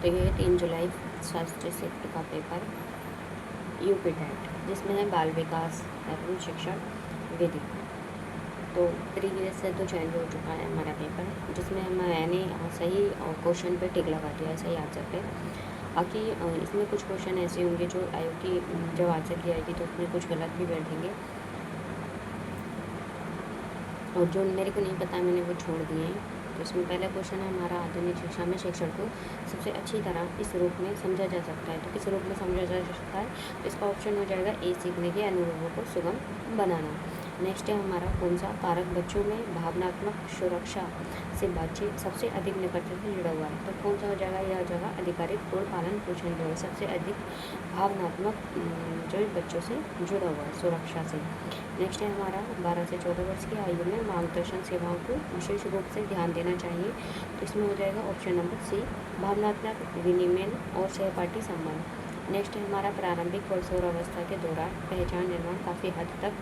तो ये 3 जुलाई शास्त्रीय शिफ्ट का पेपर यूपी टेट, जिसमें है बाल विकास एवं शिक्षण विधि। तो प्रीवियस से तो चेंज हो चुका है हमारा पेपर, जिसमें मैंने सही क्वेश्चन पे टिक लगा दिया है, सही आंसर पे। बाकी इसमें कुछ क्वेश्चन ऐसे होंगे जो आयोग की जब आंसर की आएगी तो उसमें कुछ गलत भी बैठेंगे, और जो मेरे को नहीं पता मैंने वो छोड़ दिए हैं। तो इसमें पहला क्वेश्चन है हमारा, आधुनिक शिक्षा में शिक्षण को सबसे अच्छी तरह इस रूप में समझा जा सकता है। तो किस रूप में समझा जा सकता है? तो इसका ऑप्शन हो जाएगा ए, सीखने के अनुभवों को सुगम बनाना। नेक्स्ट है हमारा, कौन सा कारक बच्चों में भावनात्मक सुरक्षा से बातचीत सबसे अधिक निकटता से जुड़ा हुआ है? तो कौन सा हो जाएगा? यह हो जाएगा अधिकारिक पूर्ण पालन पोषण जो है सबसे अधिक भावनात्मक जो बच्चों से जुड़ा हुआ है सुरक्षा से। नेक्स्ट है हमारा, 12 से 14 वर्ष की आयु में मार्गदर्शन सेवाओं को विशेष रूप से ध्यान देना चाहिए। तो इसमें हो जाएगा ऑप्शन नंबर सी, भावनात्मक विनिमय और सहपाठी संबंध। नेक्स्ट है हमारा, प्रारंभिक किशोरावस्था के दौरान पहचान निर्माण काफ़ी हद तक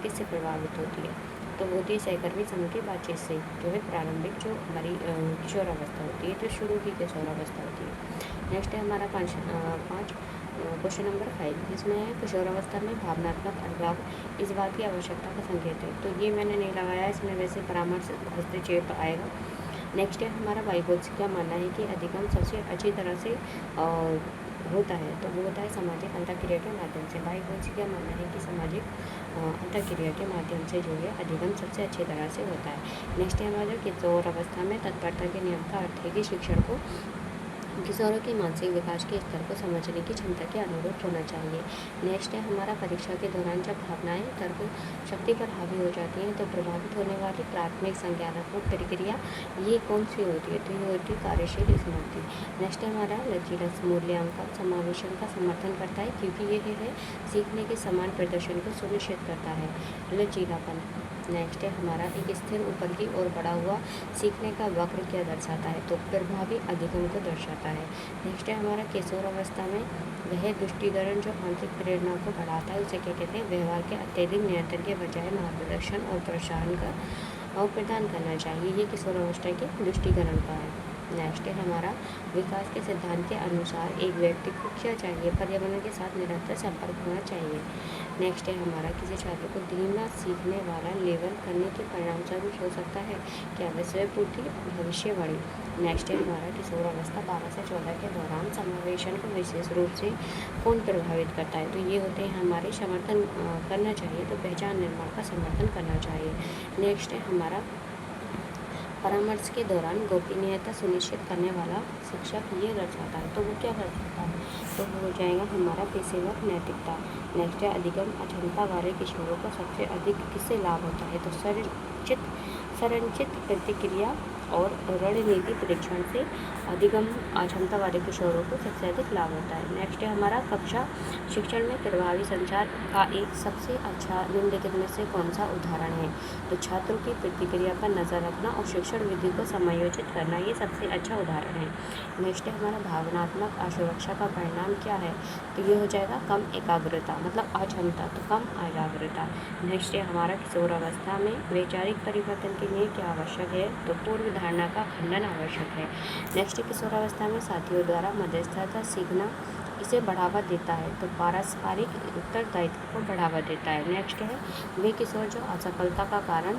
किससे प्रभावित होती है? तो होती है सहकर्मी समूह की बातचीत से, जो है प्रारंभिक जो हमारी किशोरावस्था होती है, जो शुरू की किशोरावस्था होती है। नेक्स्ट है हमारा पाँच क्वेश्चन नंबर 5, जिसमें है किशोरावस्था में भावनात्मक अलगाव इस बात की आवश्यकता का संकेत है। तो ये मैंने नहीं लगाया, इसमें वैसे परामर्श हस्तक्षेप आएगा। नेक्स्ट है हमारा, वाइगोत्स्की का मानना है कि अधिगम सबसे अच्छी तरह से होता है, तो वो होता है सामाजिक अंतःक्रिया के माध्यम से। वाइगोत्स्की का मानना है कि सामाजिक अंतःक्रिया के माध्यम से जो है अधिगम सबसे अच्छी तरह से होता है। नेक्स्ट है हमारा, किशोर अवस्था में तत्परता के नियम का अर्थ है कि शिक्षण को किशोरों के मानसिक विकास के स्तर को समझने की क्षमता के अनुरूप होना चाहिए। नेक्स्ट है हमारा, परीक्षा के दौरान जब भावनाएं तर्क शक्ति पर हावी हो जाती हैं तो प्रभावित होने वाली प्राथमिक संज्ञानात्मक प्रक्रिया ये कौन सी होती है? तो ये होती है कार्यशील स्मृति। नेक्स्ट है हमारा, लचीला मूल्यांकन समावेशन का समर्थन करता है क्योंकि ये है सीखने के समान प्रदर्शन को सुनिश्चित करता है, लचीलापन। नेक्स्ट है हमारा, एक स्थिर ऊपर की ओर बढ़ा हुआ सीखने का वक्र क्या दर्शाता है? तो प्रभावी अधिगम को दर्शाता है। नेक्स्ट है हमारा, किशोर अवस्था में वह दृष्टिकरण जो आंतरिक प्रेरणा को बढ़ाता है उसे क्या कहते हैं? व्यवहार के अत्यधिक नियंत्रण के बजाय मार्गदर्शन और प्रोत्साहन का और प्रदान करना चाहिए। ये किशोर अवस्था के दृष्टिकरण का है। नेक्स्ट है हमारा, विकास के सिद्धांत के अनुसार एक व्यक्ति को क्या चाहिए? पर्यावरण के साथ निरंतर संपर्क होना चाहिए। नेक्स्ट है हमारा, किसी छात्र को धीमा सीखने वाला लेवल करने के परिणाम स्वरूप हो सकता है क्या? विषय पूर्ति, भविष्यवाणी। नेक्स्ट है हमारा, किशोर अवस्था 12 से 14 के दौरान समावेशन को विशेष रूप से कौन प्रभावित करता है? तो ये होते हैं हमारे समर्थन करना चाहिए, तो पहचान निर्माण का समर्थन करना चाहिए। नेक्स्ट है हमारा, परामर्श के दौरान गोपनीयता सुनिश्चित करने वाला शिक्षक ये दर्शाता है, तो वो क्या कर सकता है? तो वो हो जाएगा हमारा पेशेवर नैतिकता। नेक्स्ट है, अधिगम अक्षमता वाले किशोरों को सबसे अधिक किससे लाभ होता है? तो संरचित प्रतिक्रिया और रणनीति परीक्षण से अधिगम अक्षमता वाले किशोरों को सबसे अधिक लाभ होता है। नेक्स्ट है हमारा, कक्षा शिक्षण में प्रभावी संचार का एक सबसे अच्छा निम्नलिखित में से कौन सा उदाहरण है? तो छात्रों की प्रतिक्रिया पर नज़र रखना और शिक्षण विधि को समायोजित करना ये सबसे अच्छा उदाहरण है। नेक्स्ट है हमारा, भावनात्मक असुरक्षा का परिणाम क्या है? तो ये हो जाएगा कम एकाग्रता, मतलब अक्षमता, तो कम एकाग्रता। नेक्स्ट है हमारा, किशोर अवस्था में वैचारिक परिवर्तन के लिए क्या आवश्यक है? तो पूर्व धारणा का खंडन आवश्यक है। नेक्स्ट, किशोरावस्था में साथियों द्वारा मध्यस्थता सीखना इसे बढ़ावा देता है, तो पारस्परिक उत्तरदायित्व को बढ़ावा देता है। नेक्स्ट है, वे किशोर जो असफलता का कारण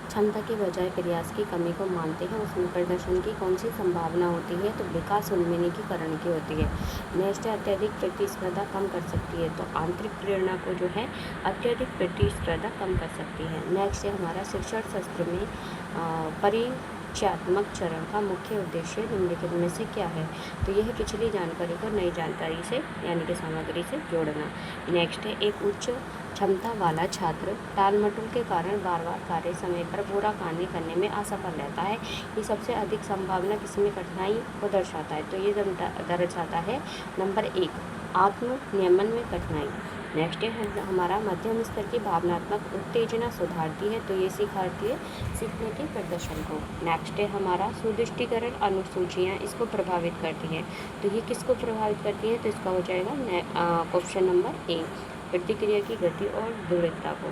क्षमता के बजाय प्रयास की कमी को मानते हैं उसमें प्रदर्शन की कौन सी संभावना होती है? तो विकास उन्मुखीकरण की होती है। नेक्स्ट है, अत्यधिक प्रतिस्पर्धा कम कर सकती है, तो आंतरिक प्रेरणा को जो है अत्यधिक प्रतिस्पर्धा कम कर सकती है। नेक्स्ट है हमारा, शिक्षण शास्त्र में परिचयात्मक चरण का मुख्य उद्देश्य निम्नलिखित में से क्या है? तो यह पिछली जानकारी को नई जानकारी से यानी कि सामग्री से जोड़ना। नेक्स्ट है, एक उच्च क्षमता वाला छात्र टालमटोल के कारण बार बार कार्य समय पर पूरा कार्य करने में असफल रहता है। ये सबसे अधिक संभावना किसमें कठिनाई को दर्शाता है? तो ये दर्शाता है नंबर 1, आत्म नियमन में कठिनाई। नेक्स्ट है हमारा, मध्यम स्तर की भावनात्मक उत्तेजना सुधारती है, तो ये सिखाती है सीखने के प्रदर्शन को। नेक्स्ट है हमारा, सुदृष्टिकरण अनुसूचियाँ इसको प्रभावित करती हैं, तो ये किसको प्रभावित करती है? तो इसका हो जाएगा ऑप्शन नंबर ए, प्रतिक्रिया की गति और दृढ़ता को।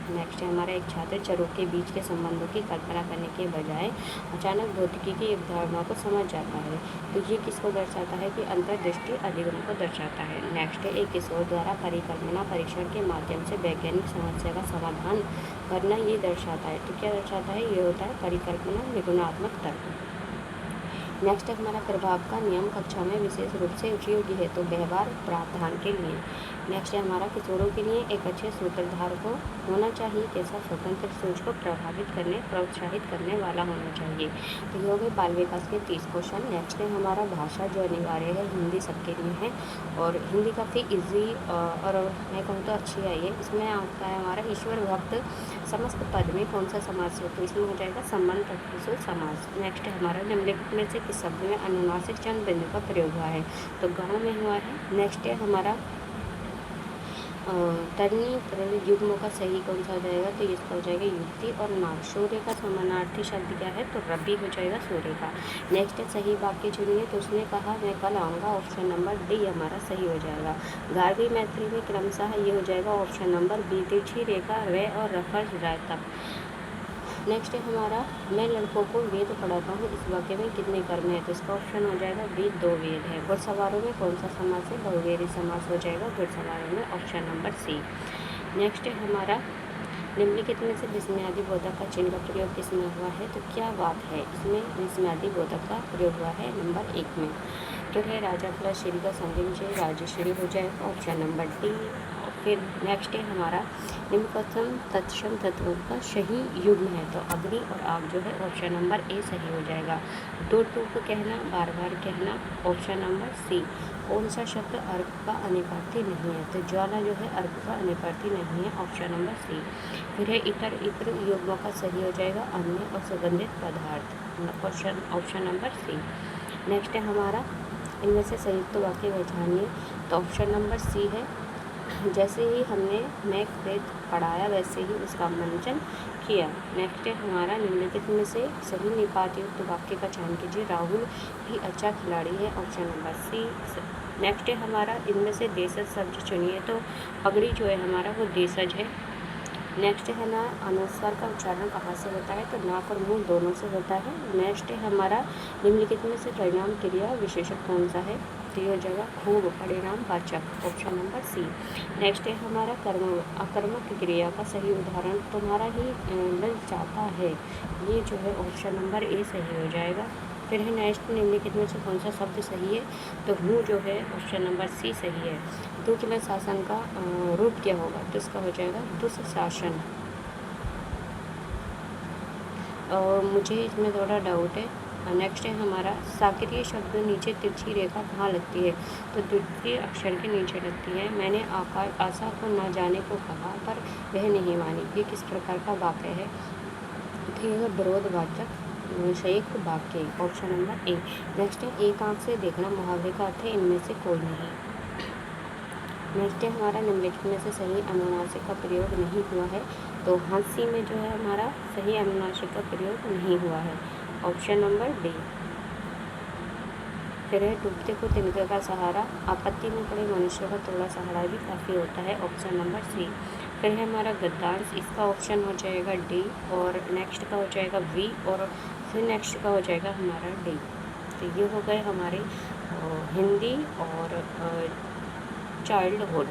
नेक्स्ट है हमारा, एक छात्र चरों के बीच के संबंधों की कल्पना करने के बजाय अचानक भौतिकी की एक धारणा को समझ जाता है। तो ये किसको दर्शाता है कि अंतर्दृष्टि अधिगम को दर्शाता है। नेक्स्ट है, एक किशोर द्वारा परिकल्पना परीक्षण के माध्यम से वैज्ञानिक समस्या का समाधान करना ये दर्शाता है। तो क्या दर्शाता है? ये होता है परिकल्पना निगुणात्मक तर्क। नेक्स्ट है हमारा, प्रभाव का नियम कक्षा में विशेष रूप से उपयोगी है तो व्यवहार प्रावधान के लिए। नेक्स्ट है हमारा, किशोरों के लिए एक अच्छे सूत्रधार को होना चाहिए कैसा? स्वतंत्र सोच को प्रोत्साहित करने वाला होना चाहिए। तो ये हो गए बाल विकास के 30 क्वेश्चन। नेक्स्ट है हमारा, भाषा जो अनिवार्य है, हिंदी सबके लिए है और हिंदी काफ़ी इजी और मैं कहूँ तो अच्छी आई है। इसमें आता है हमारा, ईश्वर भक्त समस्त पद में कौन सा समास है? तो इसमें हो जाएगा संबंध तत्पुरुष समास। नेक्स्ट है हमारा, निम्नलिखित में से किस शब्द में अनुनासिक चंद बिंदु का प्रयोग हुआ है? तो गाँव में हुआ है। नेक्स्ट है हमारा, तर्णी तरल युग्मों का सही कौन सा हो जाएगा? तो इसका हो जाएगा युक्ति और नाग। सूर्य का समानार्थी शब्द क्या है? तो रवि हो जाएगा सूर्य का। नेक्स्ट है, सही वाक्य चुनिए। तो उसने कहा मैं कल आऊँगा, ऑप्शन नंबर डी हमारा सही हो जाएगा। गार्गी मैत्री में क्रमशः ये हो जाएगा ऑप्शन नंबर बी, तिरछी रेखा वे और रफर राय तक। नेक्स्ट है हमारा, मैं लड़कों को वेद पढ़ाता हूँ, इस वाक्य में कितने कर्म है? तो इसका ऑप्शन हो जाएगा बी, 2 वेद है। घुड़सवारों में कौन सा समास है? बहुव्रीहि समास हो जाएगा घुड़सवारों में, ऑप्शन नंबर सी। नेक्स्ट है हमारा, निम्नलिखित में से विस्मयादि बोधक का चिन्ह का प्रयोग किसमें हुआ है? तो क्या बात है, इसमें विस्मयादि बोधक का प्रयोग हुआ है नंबर 1 में। तो है राजा प्लस श्री का संगम से राजश्री हो जाएगा, ऑप्शन नंबर डी। फिर नेक्स्ट है हमारा, निम्नकथन तत्सम तत्वों का सही युग्म है। तो अग्नि और आग जो है ऑप्शन नंबर ए सही हो जाएगा। दो टूक कहना, बार बार कहना, ऑप्शन नंबर सी। कौन सा शब्द अर्क का अनिपार्थी नहीं है? तो ज्वाला जो है अर्क का अनिपार्थी नहीं है, ऑप्शन नंबर सी। फिर है इतर इत्र युग्मों का सही हो जाएगा अन्य और सुगंधित पदार्थ, ऑप्शन नंबर सी। नेक्स्ट है हमारा, इनमें से संयुक्त वाक्य पहचानिए। तो ऑप्शन नंबर सी है, जैसे ही हमने मैक बेथ पढ़ाया वैसे ही उसका मंचन किया। नेक्स्ट है हमारा, निम्नलिखित में से सही निपात युक्त वाक्य का चयन कीजिए। राहुल भी अच्छा खिलाड़ी है, ऑप्शन नंबर सी। नेक्स्ट है हमारा, इनमें से देशज शब्द चुनिए। तो पगड़ी जो है हमारा वो देशज है। नेक्स्ट है ना, अनुस्वार का उच्चारण कहाँ से होता है? तो नाक और मुंह दोनों से होता है। नेक्स्ट है हमारा, निम्नलिखित में से परिणाम क्रिया विशेषक कौन सा है? तो ये हो जाएगा खूब परिणाम वाचक, ऑप्शन नंबर सी। नेक्स्ट है हमारा, अकर्मक क्रिया का सही उदाहरण तुम्हारा ही मिल जाता है, ये जो है ऑप्शन नंबर ए सही हो जाएगा। फिर है नेक्स्ट, निम्नलिखित में से कौन सा शब्द सही है? तो हूँ जो है ऑप्शन नंबर सी सही है। दुष्ट शासन का रूप क्या होगा? तो इसका हो जाएगा दुष्शासन। और मुझे इसमें थोड़ा डाउट है। नेक्स्ट है हमारा, साक्रिय शब्द नीचे तिरछी रेखा कहाँ लगती है? तो द्वितीय अक्षर के नीचे लगती है। मैंने आशा को न जाने को कहा पर वह नहीं मानी, ये किस प्रकार का वाक्य है? तो यह विरोधवाचक संयुक्त वाक्य, ऑप्शन नंबर ए। नेक्स्ट है, एक आंख से देखना मुहावरे का अर्थ है इनमें से कोई नहीं। नेक्स्ट है हमारा, निम्नलिखित में से सही अनुनासिक का प्रयोग नहीं हुआ है। तो हंसी में जो है हमारा सही अनुनासिक का प्रयोग नहीं हुआ है, ऑप्शन नंबर डी। फिर है, डूबते को तिनके का सहारा, आपत्ति में पड़े मनुष्य का थोड़ा सहारा भी काफ़ी होता है, ऑप्शन नंबर सी। फिर है हमारा गद्दांश, इसका ऑप्शन हो जाएगा डी। और नेक्स्ट का हो जाएगा वी और फिर नेक्स्ट का हो जाएगा हमारा डी। तो ये हो गए हमारे हिंदी और चाइल्डहुड।